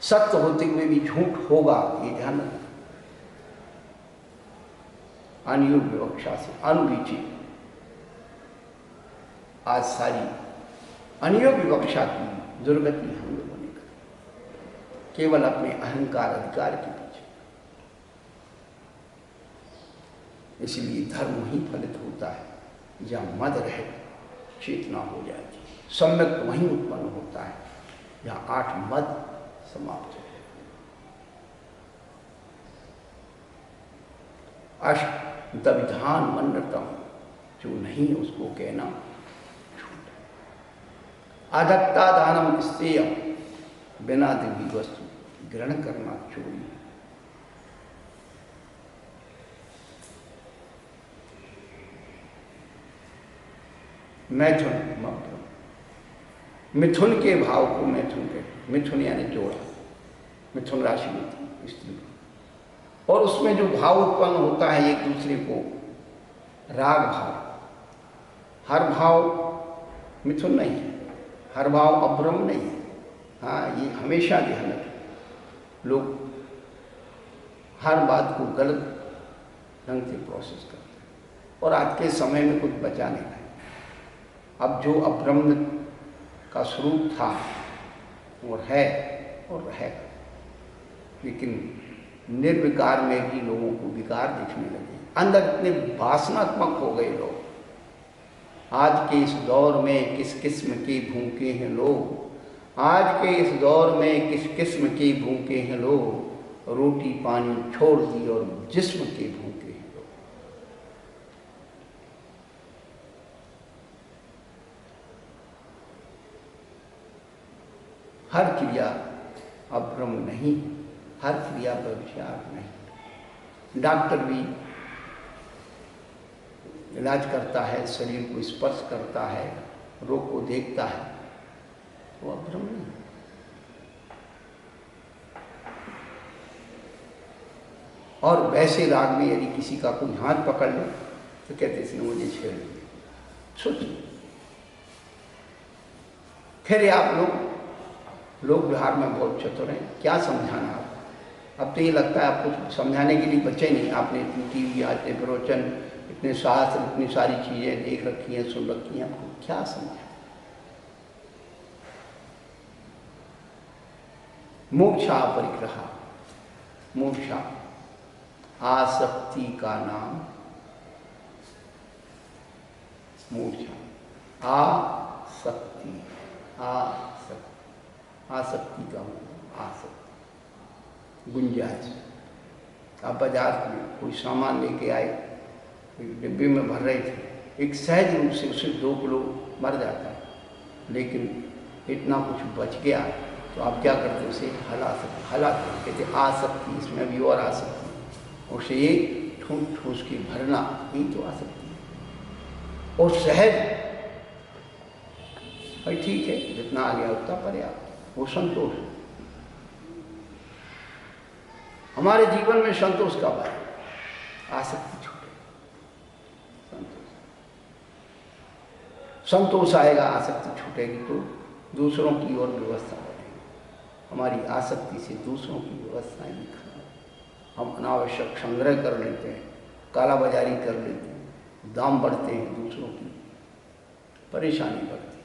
सत्य होते हुए भी झूठ होगा, ये ध्यान रखना। अनुयोग विवक्षा से अनुविची, आज सारी अनुयोग विवक्षा की दुर्गति हम लोगों ने करी, केवल अपने अहंकार अधिकार के पीछे। इसलिए धर्म ही फलित होता है जहाँ मद रहे, चेतना हो जाती है। सम्यक वहीं उत्पन्न होता है जहाँ 8 मद समाप्त हो जाए। अष्ट दविधान मन्नतम, जो नहीं उसको कहना झूठ। आदत्ता दानम स्तेयम, बिना दिव्य वस्तु ग्रहण करना चोरी। मैथुन मंत्र, मिथुन के भाव को मैथुन कहते। मिथुन यानी जोड़ा, मिथुन राशि में थी स्त्री। और उसमें जो भाव उत्पन्न होता है एक दूसरे को, राग भाव, हर भाव मिथुन नहीं है, हर भाव अब्रह्म नहीं है। हाँ, ये हमेशा ध्यान रखें। लोग हर बात को गलत ढंग से प्रोसेस करते हैं और आज के समय में कुछ बचा नहीं है। अब जो अब्रह्म का स्वरूप था वो है और रहेगा, लेकिन निर्विकार में भी लोगों को विकार दिखने लगे। अंदर इतने वासनात्मक हो गए लोग। आज के इस दौर में किस किस्म के भूखे हैं लोग, आज के इस दौर में किस किस्म के भूखे हैं लोग। रोटी पानी छोड़ दी और जिस्म के भूखे हैं लोग। हर क्रिया अब्रह्म नहीं, हर क्रिया व्यभिचार नहीं। डॉक्टर भी इलाज करता है, शरीर को स्पर्श करता है, रोग को देखता है, वो अब्रह्म नहीं। और वैसे राग में यदि किसी का कोई हाथ पकड़ ले तो कहते इसने मुझे छेड़ लिया। सोचिए, फिर आप लोग व्यवहार में बहुत चतुर हैं, क्या समझाना आप। अब तो ये लगता है आपको समझाने के लिए बच्चे नहीं। आपने इतनी टीवी, इतने प्रवचन, इतने शास्त्र, इतनी सारी चीजें देख रखी हैं, सुन रखी हैं, आपको क्या समझा। मोक्षा परिग्रह, मोक्षा आसक्ति का नाम, मोक्षा आसक्ति, आसक्ति का मतलब आसक्ति, गुंजाइश। आप बाजार में कोई सामान लेके आए, एक डिब्बे में भर रहे थे, एक सहज रूप से उसे 2 किलो मर जाता है, लेकिन इतना कुछ बच गया तो आप क्या करते, उसे हला कहते आसक्ति, इसमें भी और आसक्ति, उसे ये ठूस के भरना, यही तो आसक्ति है। और सहज भाई ठीक है, जितना आ गया उतना पर्याप्त, वो संतोष। हमारे जीवन में संतोष कब आए, आसक्ति छूटे, संतोष आएगा, आसक्ति छूटेगी तो दूसरों की ओर व्यवस्था बढ़ेगी। हमारी आसक्ति से दूसरों की व्यवस्थाएं भी खराब, हम अनावश्यक संग्रह कर लेते हैं, काला बाजारी कर लेते हैं, दाम बढ़ते हैं, दूसरों की परेशानी बढ़ती है।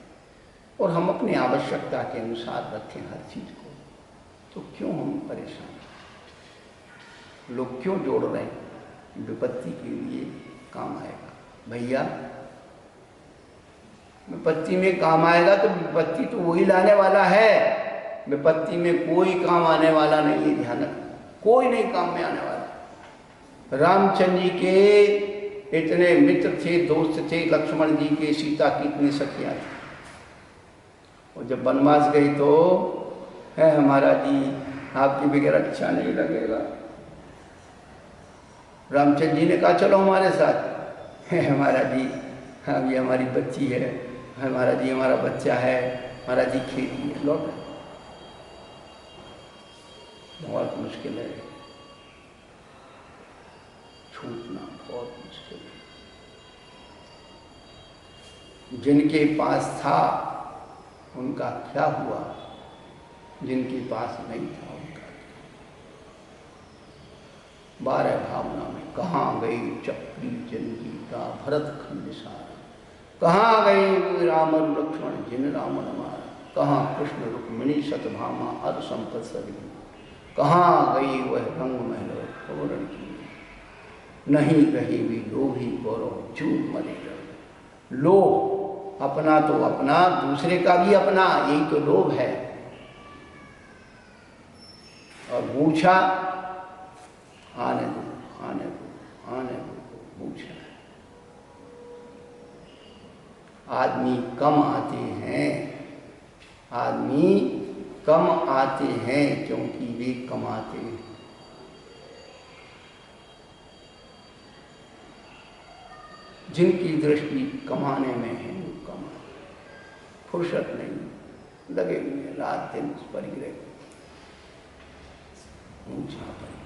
और हम अपनी आवश्यकता के अनुसार रखें हर चीज को, तो क्यों हम परेशान, लोग क्यों जोड़ रहे हैं। विपत्ति के लिए काम आएगा भैया, विपत्ति में काम आएगा तो विपत्ति तो वही लाने वाला है, विपत्ति में कोई काम आने वाला नहीं है। ध्यान रखना, कोई नहीं काम में आने वाला। रामचंद्र जी के इतने मित्र थे, दोस्त थे, लक्ष्मण जी के, सीता की इतनी सखियां थी, और जब वनवास गई तो है हमारा जी आपके बगैर अच्छा नहीं लगेगा। रामचंद्र जी ने कहा चलो हमारे साथ, है हमारा जी, अभी हमारी बच्ची है, हमारा जी हमारा बच्चा है, हमारा जी खेती है, लौट। बहुत मुश्किल है, छूटना बहुत मुश्किल है। जिनके पास था उनका क्या हुआ, जिनके पास नहीं था उनका। 12 भावना में कहाँ गई चक्री जनगीता भरत खंड सारा, कहाँ गए राम और लक्ष्मण जिन राम मारा, कहाँ कृष्ण रुक्मिणी सतभामा अर संपत सभी, कहाँ गई वह रंग महलो तोरण की, नहीं रही भी लोभी गौरव जूझ मरे रहे। लोभ, अपना तो अपना, दूसरे का भी अपना, यही तो लोभ है। और मूछा आने दो, आने दो, आने दो, मूछा। आदमी कम आते हैं, आदमी कम आते हैं क्योंकि वे कमाते हैं। जिनकी दृष्टि कमाने में है वो कमाते, फुर्सत नहीं, लगे हुए हैं रात दिन उस परिग्रह, ऊंचा परिग्रह।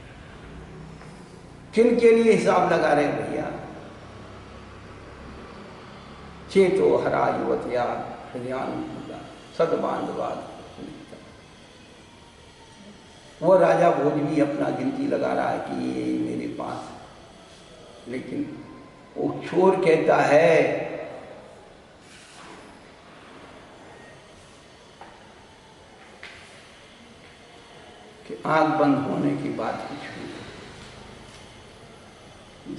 किन के लिए हिसाब लगा रहे भैया? चेतो हरा युवतिया हरियाण सदबांधवाद। वो राजा भोज भी अपना गिनती लगा रहा है कि ये मेरे पास, लेकिन वो चोर कहता है कि आंख बंद होने की बात कुछ नहीं।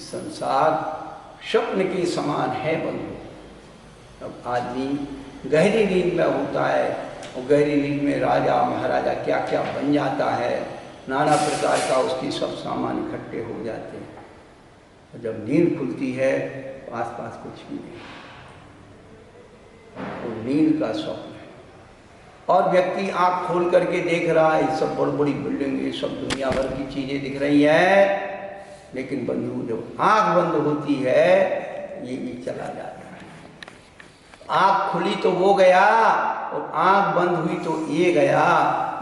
संसार स्वप्न के समान है बंधु। अब आदमी गहरी नींद में होता है और गहरी नींद में राजा महाराजा क्या क्या बन जाता है, नाना प्रकार का उसकी सब सामान इकट्ठे हो जाते हैं। और जब नींद खुलती है तो आसपास कुछ भी नहीं, वो नींद का स्वप्न है। और व्यक्ति आँख खोल करके देख रहा है सब बड़ी बड़ी बिल्डिंग, ये सब दुनिया भर की चीज़ें दिख रही है, लेकिन बंधु जब आँख बंद होती है ये भी चला जाता है। आँख खुली तो वो गया और आँख बंद हुई तो ये गया।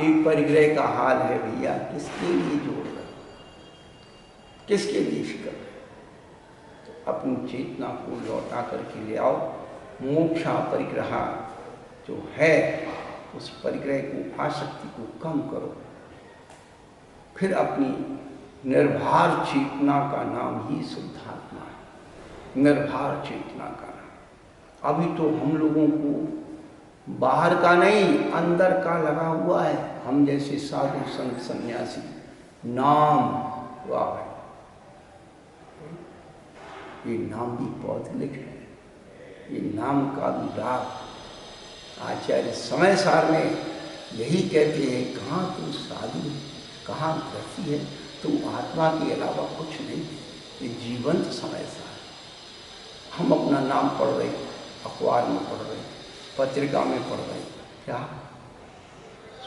एक परिग्रह का हाल है भैया। किसके लिए जोड़ रहे, किसके लिए शिकर? तो अपनी चेतना को लौटा करके ले आओ। मोक्षा परिग्रह जो है उस परिग्रह को, आसक्ति को कम करो। फिर अपनी निर्भर चेतना का नाम ही शुद्धात्मा है। निर्भर चेतना का नाम। अभी तो हम लोगों को बाहर का नहीं अंदर का लगा हुआ है। हम जैसे साधु संत सन्यासी नाम वाह, ये नाम भी पौधलिक है, ये नाम का भी राग। आचार्य समय सार में यही कहते हैं, कहाँ तू साधु है, कहाँ ग्रसी है, तू आत्मा के अलावा कुछ नहीं। ये जीवंत समय सार। हम अपना नाम पढ़ रहे, अखबार में पढ़ रहे, पत्रिका में पढ़ रहे, क्या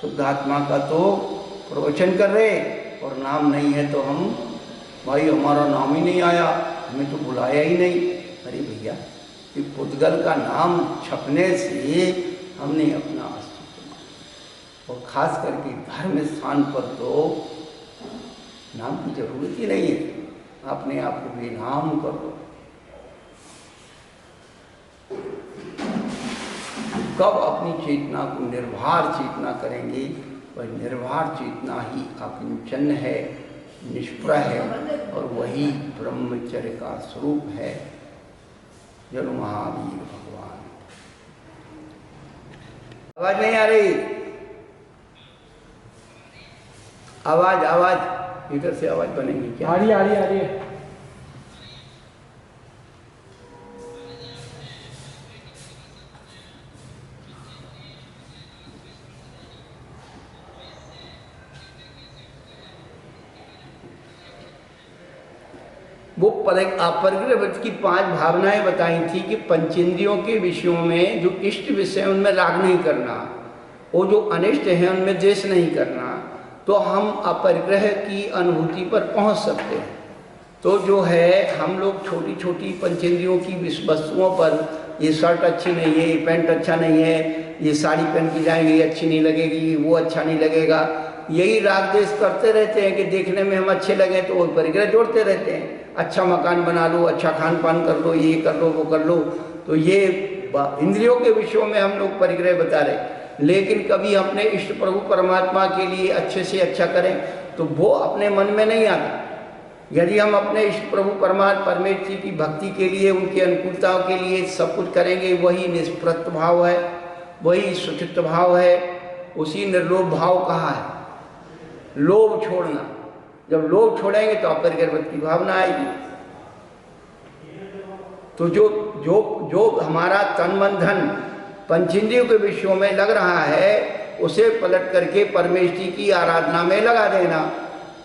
शुद्ध आत्मा का तो प्रवचन कर रहे और नाम नहीं है तो हम भाई हमारा नाम ही नहीं आया, हमें तो बुलाया ही नहीं। अरे भैया, ये पुद्गल का नाम छपने से हमने अपना अस्तित्व, और खास करके धर्म स्थान पर तो नाम की जरूरत ही नहीं है। अपने आप को बेनाम कर दो। कब अपनी चेतना को निर्भर चेतना करेंगे? वह निर्भर चेतना ही अकिंचन है, निष्प्रह है, और वही ब्रह्मचर्य का स्वरूप है। जल महावीर भगवान। आवाज नहीं आ रही? आवाज आवाज इधर से आवाज बनेगी क्या? आ रही है। वो अपरिग्रह की 5 भावनाएं बताई थी कि पंचेंद्रियों के विषयों में जो इष्ट विषय उनमें राग नहीं करना, वो जो अनिष्ट है उनमें द्वेष नहीं करना, तो हम अपरिग्रह की अनुभूति पर पहुंच सकते हैं। तो जो है हम लोग छोटी छोटी पंचेंद्रियों की वस्तुओं पर, ये शर्ट अच्छी नहीं है, ये पैंट अच्छा नहीं है, ये साड़ी पहन के जाएंगे ये अच्छी नहीं लगेगी, वो अच्छा नहीं लगेगा, यही राग द्वेष करते रहते हैं कि देखने में हम अच्छे लगे तो वो परिग्रह जोड़ते रहते हैं। अच्छा मकान बना लो, अच्छा खान पान कर लो, ये कर लो, वो कर लो। तो ये इंद्रियों के विषयों में हम लोग परिग्रह बता रहे, लेकिन कभी अपने इष्ट प्रभु परमात्मा के लिए अच्छे से अच्छा करें तो वो अपने मन में नहीं आता। यदि हम अपने इष्ट प्रभु परमेश्वर जी की भक्ति के लिए, उनकी अनुकूलताओं के लिए सब कुछ करेंगे, वही निष्पृत भाव है, वही सुचित भाव है, उसी निर्लोभ भाव कहा है। लोभ छोड़ना, जब लोभ छोड़ेंगे तो अपरिग्रह की भावना आएगी। तो जो जो जो हमारा तन मन धन पंचेंद्रियों के विषयों में लग रहा है, उसे पलट करके परमेश्वर जी की आराधना में लगा देना,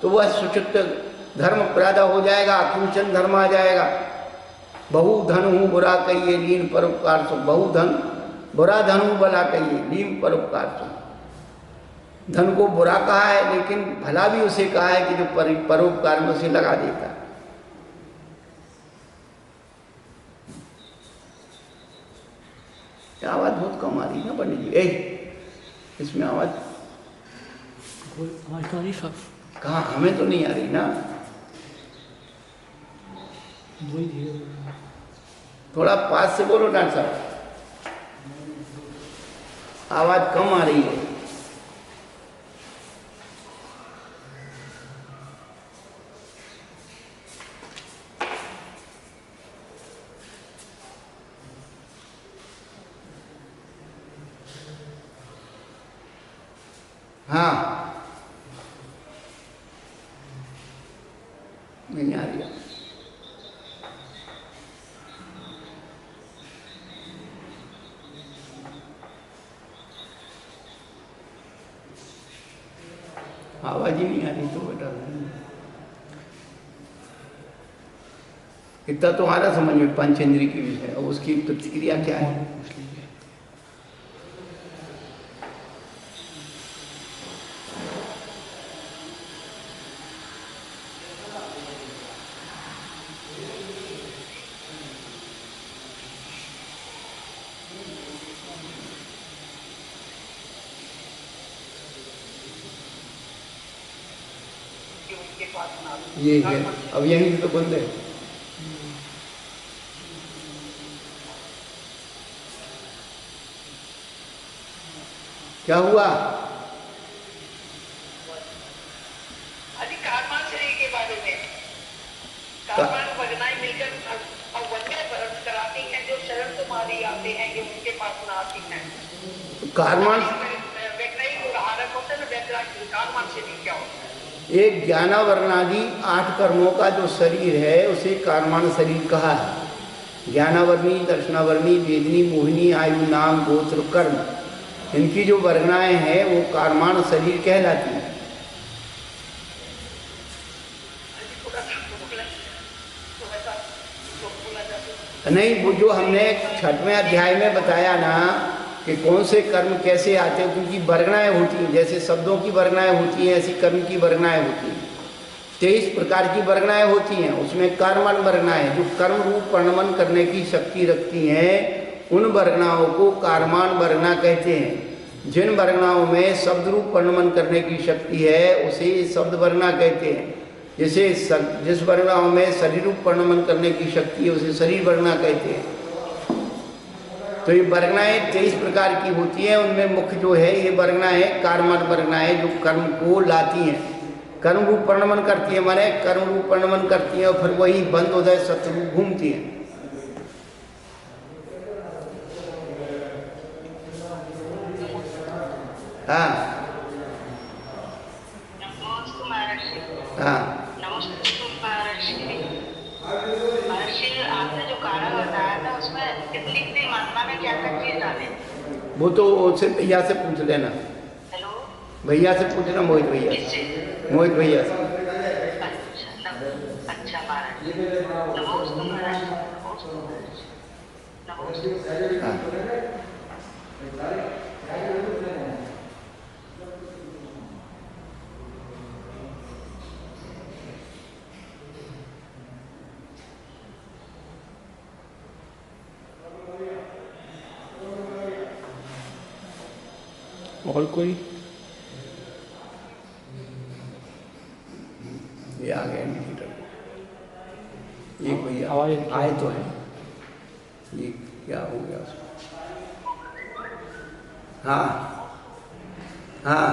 तो वह सुचित धर्म पैदा हो जाएगा, अकिंचन धर्म आ जाएगा। बहु धन हूँ बुरा कहिए लीन परोपकार सो, बहु धन बुरा धन हूँ भला कहिए लीन परोपकार सो। धन को बुरा कहा है, लेकिन भला भी उसे कहा है कि जो परोपकार में उसे लगा देता है। आवाज बहुत कम आ रही है पंडित जी, इसमें आवाज तो नहीं सब कहाँ, हमें तो नहीं आ रही ना। वही धीरे बोल रहा हूँ। थोड़ा पास से बोलो डॉक्टर साहब, आवाज कम आ रही है। हाँ, नहीं आ रही। आवाज ही नहीं आ रही तो बेटा इतना तो आ रहा समझ में पंचेंद्री की विषय, और उसकी प्रतिक्रिया क्या है? पूछ लीजिए। ये है, अब यहीं से तो बंद है। क्या हुआ? अभी कारमान शरीर के बारे में, कारमान भगनाई मिलकर अवन्य कराती हैं, जो शरण तुम्हारी आते हैं, जो उनके पास न आती हैं। कारमान वैज्ञानिक जो आरक होते हैं ना, वैज्ञानिक कारमान शरीर क्या होता है? एक ज्ञानावरणादि 8 कर्मों का जो शरीर है उसे कारमान शरीर कहा है। ज्ञानावरणी, दर्शनावरणी, वेदनी, मोहिनी, आयु, नाम, गोत्र, कर्म, इनकी जो वर्गनाएं हैं वो कारमान शरीर कहलाती हैं। नहीं, वो जो हमने 6वें अध्याय में बताया ना कि कौन से कर्म कैसे आते हैं, क्योंकि वर्गनाएं होती हैं, जैसे शब्दों की वर्गनाएं होती हैं ऐसी कर्म की वर्गनाएं होती हैं। 23 प्रकार की वर्गनाएं होती हैं, उसमें कर्मण वर्गनाएं जो कर्म रूप वर्णन करने की शक्ति रखती हैं, उन वर्गनाओं को कारमान वर्गना कहते हैं। जिन वर्गनाओं में शब्द रूप वर्णन करने की शक्ति है उसे शब्द वर्गना कहते हैं। जैसे जिस वर्गनाओं में शरीर रूप वर्णन करने की शक्ति है उसे शरीर वर्गना कहते हैं। तो ये वर्गनाएं 23 प्रकार की होती हैं, उनमें मुख्य जो है ये वर्गनाएं कारमान वर्गनाएं जो कर्म को लाती हैं, कर्म रूप वर्णन करती है, माने कर्म रूप वर्णन करती है और फिर वही बंद हो जाए सतरूप घूमती है। हाँ हाँ, आपने जो कारण बताया था उसमें कितनी मात्रा में क्या क्या चीज डाले? वो तो सिर्फ भैया से पूछ लेना। हेलो, भैया से पूछना, मोहित भैया, मोहित भैया से। अच्छा महाराज, नमोस्तु महाराज, नमोस्तु। हाँ, और कोई? ये आ गया इंडिकेटर। ये भैया आवाज आए तो है, ये क्या हो गया उसको? हाँ हाँ,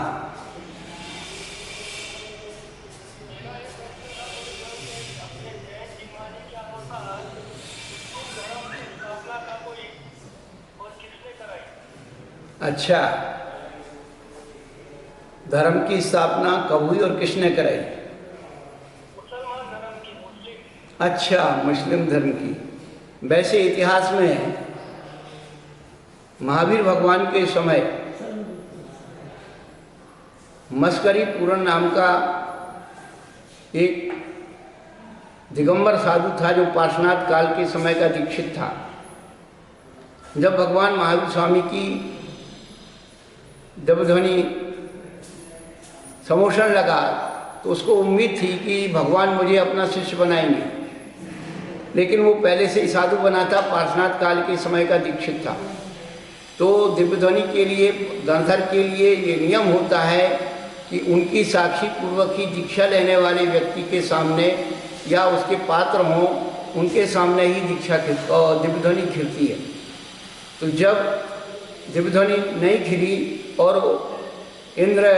अच्छा, धर्म की स्थापना कब हुई और किसने कराई? अच्छा, मुस्लिम धर्म की। वैसे इतिहास में महावीर भगवान के समय मस्करी पूरन नाम का एक दिगंबर साधु था जो पार्श्वनाथ काल के समय का दीक्षित था। जब भगवान महावीर स्वामी की जबध्वनि समोषण लगा तो उसको उम्मीद थी कि भगवान मुझे अपना शिष्य बनाएंगे, लेकिन वो पहले से ही साधु बना था, पार्श्वनाथ काल के समय का दीक्षित था। तो दिव्यध्वनि के लिए, गणधर के लिए ये नियम होता है कि उनकी साक्षी पूर्वक ही दीक्षा लेने वाले व्यक्ति के सामने या उसके पात्र हों उनके सामने ही दीक्षा और दिव्य ध्वनि खिलती है। तो जब दिव्य ध्वनि नहीं खिली और इंद्र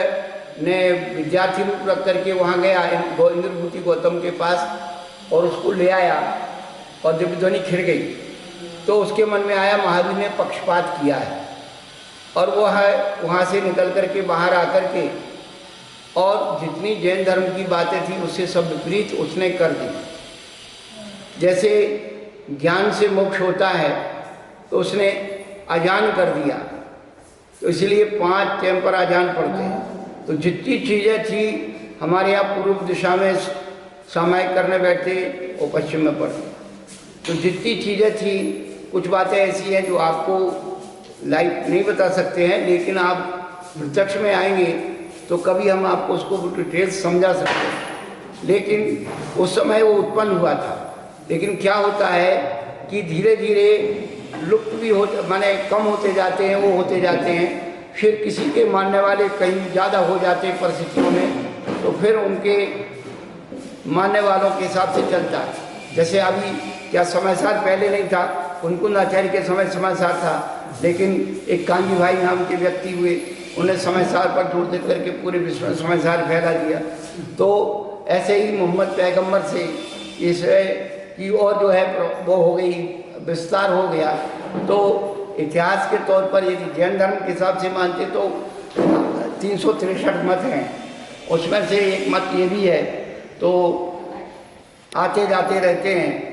ने विद्यार्थी रूप रख करके वहाँ गया इंद्रभूति गौतम के पास और उसको ले आया और दिव्य ध्वनि खिल गई, तो उसके मन में आया महावीर ने पक्षपात किया है, और वह वहाँ से निकल करके बाहर आकर के और जितनी जैन धर्म की बातें थी उससे सब विपरीत उसने कर दी। जैसे ज्ञान से मोक्ष होता है तो उसने अजान कर दिया, तो इसलिए 5 टाइम पर अजान पढ़ते हैं। तो जितनी चीज़ें थी हमारे यहाँ पूर्व दिशा में सामायिक करने बैठते वो पश्चिम में पढ़ते। तो जितनी चीज़ें थी, कुछ बातें ऐसी हैं जो आपको लाइव नहीं बता सकते हैं, लेकिन आप प्रत्यक्ष में आएंगे तो कभी हम आपको उसको डिटेल्स समझा सकते हैं। लेकिन उस समय वो उत्पन्न हुआ था, लेकिन क्या होता है कि धीरे धीरे लुप्त भी हो, माने कम होते जाते हैं, वो होते जाते हैं। फिर किसी के मानने वाले कहीं ज़्यादा हो जाते हैं परिस्थितियों में, तो फिर उनके मानने वालों के हिसाब से चलता है। जैसे अभी क्या समाचार पहले नहीं था, कुनकुन आचार्य के समय समाचार था, लेकिन एक कांजी भाई नाम के व्यक्ति हुए, उन्हें समाचार पर जोर दे करके पूरे विश्व में समाचार फैला दिया। तो ऐसे ही मोहम्मद पैगंबर से इस की और जो है वो हो गई, विस्तार हो गया। तो इतिहास के तौर पर यदि जैन धर्म के हिसाब से मानते तो 363 मत हैं, उसमें से एक मत ये भी है, तो आते जाते रहते हैं।